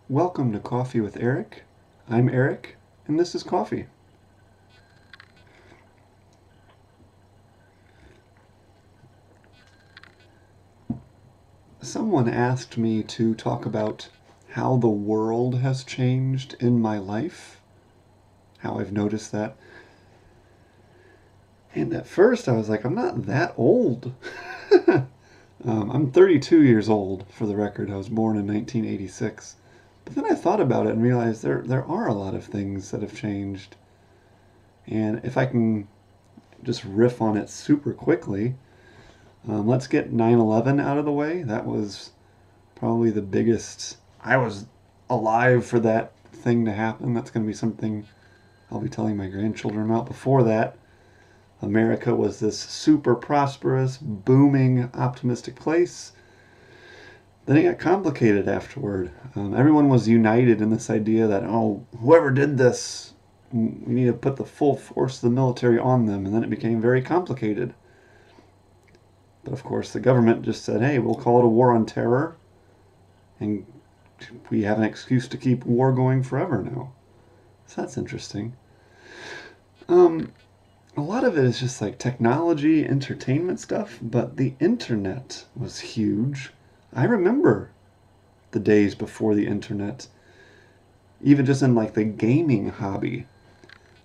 Welcome to Coffee with Eric. I'm Eric, and this is Coffee. Someone asked me to talk about how the world has changed in my life, how I've noticed that. And at first I was like, I'm not that old. I'm 32 years old, for the record. I was born in 1986. But then I thought about it and realized there are a lot of things that have changed. And if I can just riff on it super quickly, let's get 9/11 out of the way. That was probably the biggest. I was alive for that thing to happen. That's going to be something I'll be telling my grandchildren about. Before that, America was this super prosperous, booming, optimistic place. Then it got complicated afterward. Everyone was united in this idea that, oh, whoever did this, we need to put the full force of the military on them. And then it became very complicated. But of course, the government just said, hey, we'll call it a war on terror. And we have an excuse to keep war going forever now. So that's interesting. A lot of it is just like technology, entertainment stuff, but the internet was huge. I remember the days before the internet, even just in like the gaming hobby.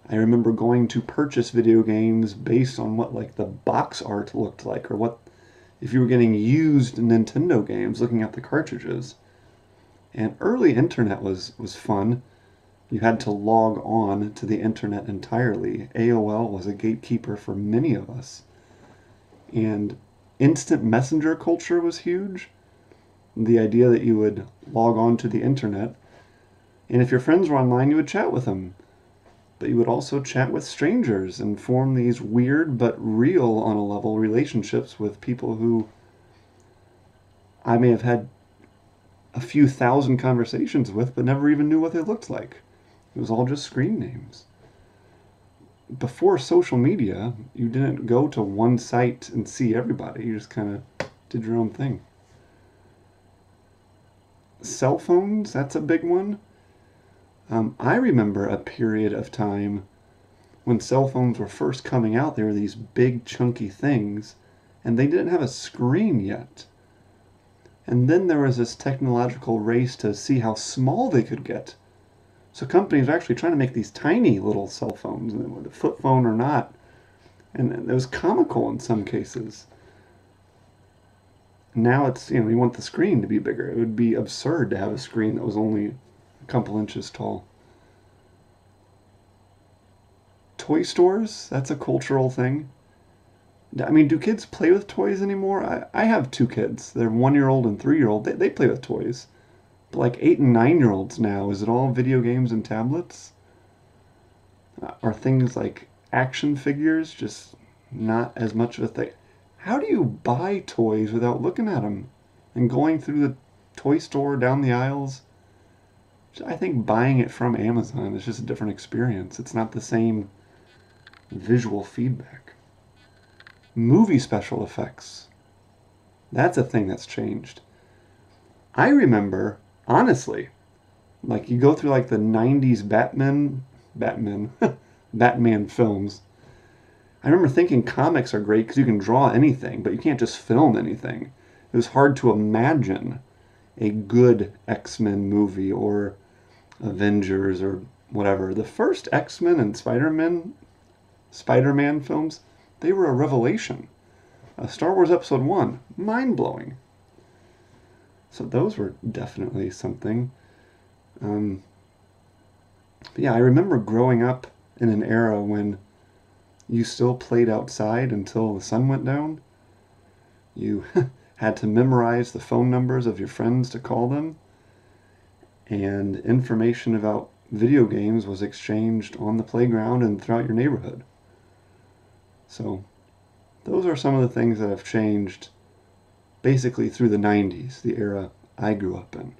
I remember going to purchase video games based on what like the box art looked like, or what if you were getting used Nintendo games, looking at the cartridges. And early internet was fun. You had to log on to the internet entirely. AOL was a gatekeeper for many of us. And instant messenger culture was huge. The idea that you would log on to the internet, and if your friends were online, you would chat with them. But you would also chat with strangers and form these weird but real, on a level, relationships with people who I may have had a few thousand conversations with, but never even knew what they looked like. It was all just screen names. Before social media, you didn't go to one site and see everybody. You just kind of did your own thing. Cell phones, that's a big one. I remember a period of time when cell phones were first coming out. They were these big, chunky things, and they didn't have a screen yet. And then there was this technological race to see how small they could get. So companies are actually trying to make these tiny little cell phones, whether a flip phone or not. And it was comical in some cases. Now it's, you want the screen to be bigger. It would be absurd to have a screen that was only a couple inches tall. Toy stores, that's a cultural thing. I mean, do kids play with toys anymore? I have two kids. They're 1 year old and 3 year old. They play with toys. But like 8 and 9 year olds now, is it all video games and tablets? Are things like action figures just not as much of a thing? How do you buy toys without looking at them and going through the toy store down the aisles? I think buying it from Amazon is just a different experience. It's not the same visual feedback. Movie special effects. That's a thing that's changed. I remember, honestly, like you go through like the 90s Batman films. I remember thinking comics are great because you can draw anything, but you can't just film anything. It was hard to imagine a good X-Men movie or Avengers or whatever. The first X-Men and Spider-Man films, they were a revelation. Star Wars Episode 1, mind-blowing. So those were definitely something. But yeah, I remember growing up in an era when you still played outside until the sun went down. You had to memorize the phone numbers of your friends to call them. And information about video games was exchanged on the playground and throughout your neighborhood. So those are some of the things that have changed basically through the 90s, the era I grew up in.